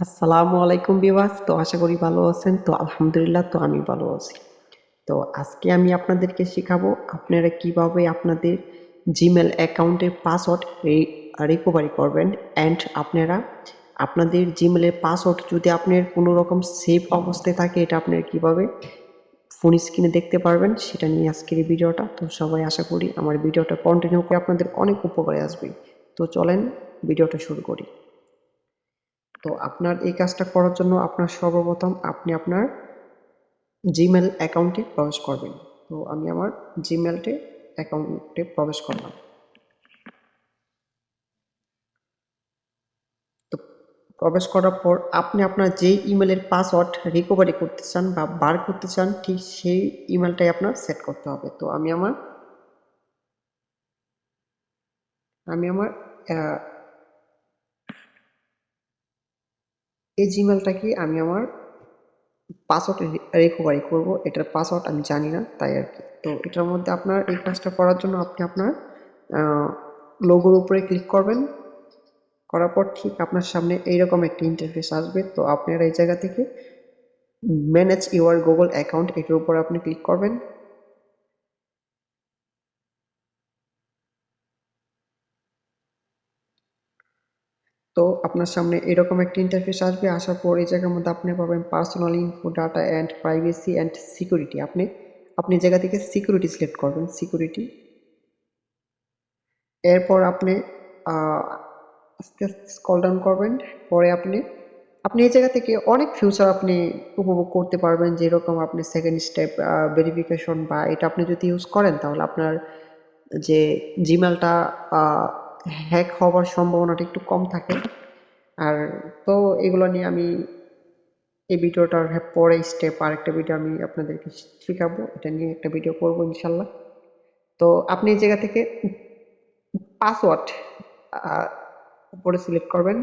আসসালামু আলাইকুম ভিউয়ার্স। তো আশা করি ভালো আছেন। তো আলহামদুলিল্লাহ, তো আমি ভালো আছি। তো আজকে আমি আপনাদেরকে শেখাবো আপনারা কিভাবে আপনাদের জিমেল অ্যাকাউন্টের পাসওয়ার্ড রিকভারি করবেন। অ্যান্ড আপনারা আপনাদের জিমেলের পাসওয়ার্ড যদি আপনার কোনো রকম সেভ অবস্থায় থাকে, এটা আপনারা কিভাবে ফোন স্ক্রিনে দেখতে পারবেন, সেটা নিয়ে আজকের এই ভিডিওটা। তো সবাই আশা করি আমার ভিডিওটা কন্টিনিউ করে আপনাদের অনেক উপকারে আসবে। তো চলেন ভিডিওটা শুরু করি। তো আপনার এই কাজটা করার জন্য আপনার সর্বপ্রথম আপনি আপনার জিমেল অ্যাকাউন্টে প্রবেশ করবেন। তো আমি আমার জিমেলটে অ্যাকাউন্টে প্রবেশ করলাম। তো প্রবেশ করার পর আপনি আপনার যেই ইমেলের পাসওয়ার্ড রিকভারি করতে চান বা বার করতে চান, ঠিক সেই ইমেলটাই আপনার সেট করতে হবে। তো আমি আমার এই জিমেলটাকে আমি আমার পাসওয়ার্ড রিকভারি করব। এটার পাসওয়ার্ড আমি জানি না, তাই আর কি। তো এটার মধ্যে আপনার এই কাজটা করার জন্য আপনি আপনার লোগোর উপরে ক্লিক করবেন। করার পর ঠিক আপনার সামনে এইরকম একটা ইন্টারফেস আসবে। তো আপনারা এই জায়গা থেকে ম্যানেজ ইউর গুগল অ্যাকাউন্ট, এটার উপর আপনি ক্লিক করবেন। তো আপনার সামনে এরকম একটা ইন্টারফেস আসবে। আসার পর এই জায়গার মধ্যে আপনি পাবেন personal info, data and privacy and security. আপনি জায়গা থেকে সিকিউরিটি সিলেক্ট করবেন, সিকিউরিটি। এরপর আপনি আস্তে আস্তে স্ক্রল ডাউন করবেন। পরে আপনি আপনি এই জায়গা থেকে অনেক ফিউচার আপনি উপভোগ করতে পারবেন, যেরকম আপনি সেকেন্ড স্টেপ ভেরিফিকেশন, বা এটা আপনি যদি ইউজ করেন তাহলে আপনার যে জিমেলটা হ্যাক হওয়ার সম্ভাবনাটা একটু কম থাকে। আর তো এগুলো নিয়ে আমি এই ভিডিওটার পরে স্টেপ আরেকটা ভিডিও আমি আপনাদেরকে শেখাবো, এটা নিয়ে একটা ভিডিও করবো ইনশাল্লাহ। তো আপনি এই জায়গা থেকে পাসওয়ার্ড উপরে সিলেক্ট করবেন।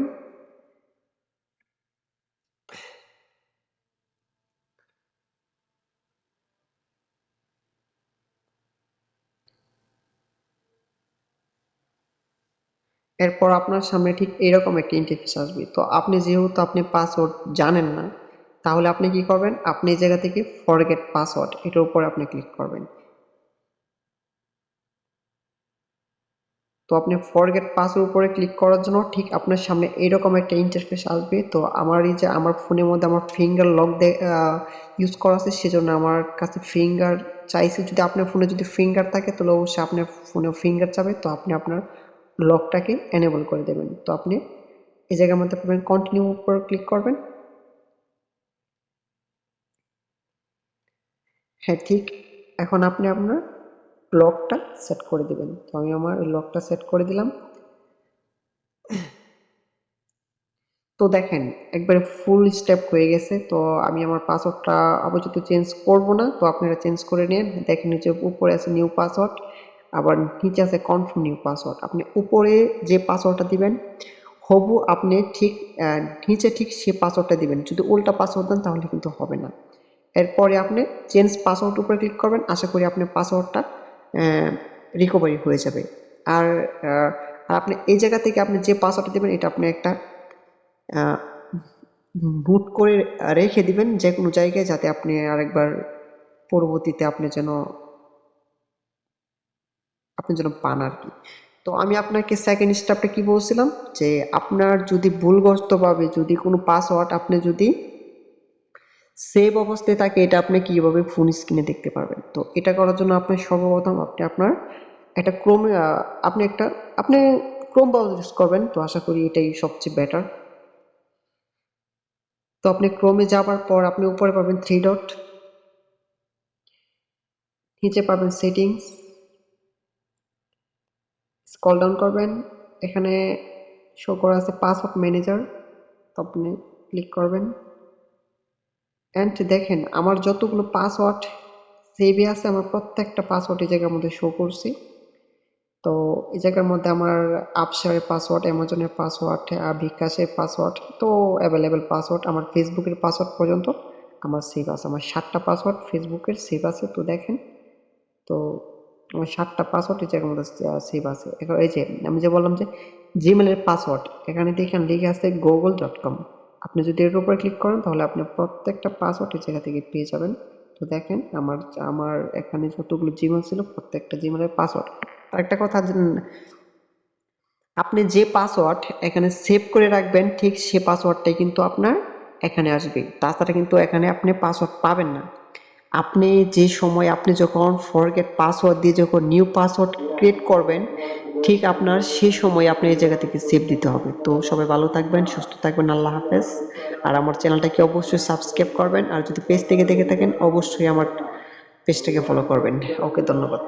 এরপর আপনার সামনে ঠিক এরকম একটা ইন্টারফেস আসবে। তো যেহেতু আপনি পাসওয়ার্ড জানেন না, তাহলে আপনি কি করবেন, আপনি এই জায়গা থেকে ফরগেট পাসওয়ার্ড, এটার উপর আপনি ক্লিক করবেন। তো আপনি ফরগেট পাসওয়ার্ড উপরে ক্লিক করার জন্য ঠিক আপনার সামনে এরকম একটা ইন্টারফেস আসবে। তো আমার ফোনের মধ্যে আমার ফিঙ্গার লক ইউজ করা আছে, সেজন্য আমার কাছে ফিঙ্গার চাইছে। যদি আপনার ফোনে যদি ফিঙ্গার থাকে তাহলে অবশ্যই আপনার ফোনে ফিঙ্গার যাবে। তো আপনি আপনার লকটাকে এনেবল করে দেবেন। তো আপনি এই জায়গার মধ্যে পাবেন কন্টিনিউ উপর ক্লিক করবেন। হ্যাঁ, ঠিক। এখন আপনি আপনার লকটা সেট করে দিবেন। তো আমি আমার লকটা সেট করে দিলাম। তো দেখেন, একবারে ফুল স্টেপ হয়ে গেছে। তো আমি আমার পাসওয়ার্ডটা আপাতত চেঞ্জ করব না, তো আপনারা চেঞ্জ করে নিন। দেখেন যে উপরে আছে নিউ পাসওয়ার্ড, আবার নিচে আছে কনফার্ম নিউ পাসওয়ার্ড। আপনি উপরে যে পাসওয়ার্ডটা দিবেন হবু আপনি ঠিক নিচে ঠিক সে পাসওয়ার্ডটা দিবেন। যদি উল্টা পাসওয়ার্ড দেন তাহলে কিন্তু হবে না। এরপরে আপনি চেঞ্জ পাসওয়ার্ড উপরে ক্লিক করবেন। আশা করি আপনার পাসওয়ার্ডটা রিকভারি হয়ে যাবে। আর আপনি এই জায়গা থেকে আপনি যে পাসওয়ার্ডটা দেবেন এটা আপনি একটা নোট করে রেখে দিবেন যে কোনো জায়গায়, যাতে আপনি আরেকবার পরবর্তীতে আপনি যেন পান আর কি। তো আমি আপনাকে সেকেন্ড স্টেপটা কি বলছিলাম, যে আপনার যদি ভুলগ্রস্তভাবে যদি কোনো পাসওয়ার্ড আপনি যদি সেভ অবস্থায় থাকে, এটা আপনি কিভাবে ফোন স্ক্রিনে দেখতে পারবেন। তো এটা করার জন্য আপনি সর্বপ্রথম আপনি আপনার একটা ক্রোমে আপনি ক্রোম ব্রাউজার ইউজ করবেন। তো আশা করি এটাই সবচেয়ে বেটার। তো আপনি ক্রোমে যাবার পর আপনি উপরে পাবেন থ্রি ডট, নিচে পাবেন সেটিংস, স্ক্রল ডাউন করবেন। এখানে শো করা আছে পাসওয়ার্ড ম্যানেজার, তো আপনি ক্লিক করবেন। অ্যান্ড দেখেন আমার যতগুলো পাসওয়ার্ড সেভে আছে, আমার প্রত্যেকটা পাসওয়ার্ড এই জায়গার মধ্যে শো করছে। তো এই জায়গার মধ্যে আমার আপসারের পাসওয়ার্ড, অ্যামাজনের পাসওয়ার্ড, বিকাশের পাসওয়ার্ড, তো অ্যাভেলেবেল পাসওয়ার্ড, আমার ফেসবুকের পাসওয়ার্ড পর্যন্ত আমার সেভ আছে। আমার 7টা পাসওয়ার্ড ফেসবুকের সেভ আছে। তো দেখেন, তো আমার 7টা পাসওয়ার্ড এই জায়গার মধ্যে সেভ আছে। এখন এই যে আমি যে বললাম যে জিমেলের পাসওয়ার্ড, এখানে দেখেন লিখে আছে google.com। আপনি যদি এর উপরে ক্লিক করেন তাহলে আপনি প্রত্যেকটা পাসওয়ার্ড এই জায়গা থেকে পেয়ে যাবেন। তো দেখেন আমার আমার এখানে যতগুলো জিমেল ছিল প্রত্যেকটা জিমেলের পাসওয়ার্ড। আরেকটা কথা, আপনি যে পাসওয়ার্ড এখানে সেভ করে রাখবেন ঠিক সে পাসওয়ার্ডটাই কিন্তু আপনার এখানে আসবে, তাছাড়া কিন্তু এখানে আপনি পাসওয়ার্ড পাবেন না। আপনি যে সময় আপনি যখন ফরগেট পাসওয়ার্ড দিয়ে যখন নিউ পাসওয়ার্ড ক্রিয়েট করবেন ঠিক আপনার সেই সময় আপনি এই জায়গা থেকে সেভ দিতে হবে। তো সবাই ভালো থাকবেন, সুস্থ থাকবেন, আল্লাহ হাফেজ। আর আমার চ্যানেলটাকে অবশ্যই সাবস্ক্রাইব করবেন, আর যদি পেজ থেকে দেখে থাকেন অবশ্যই আমার পেজটাকে ফলো করবেন। ওকে, ধন্যবাদ।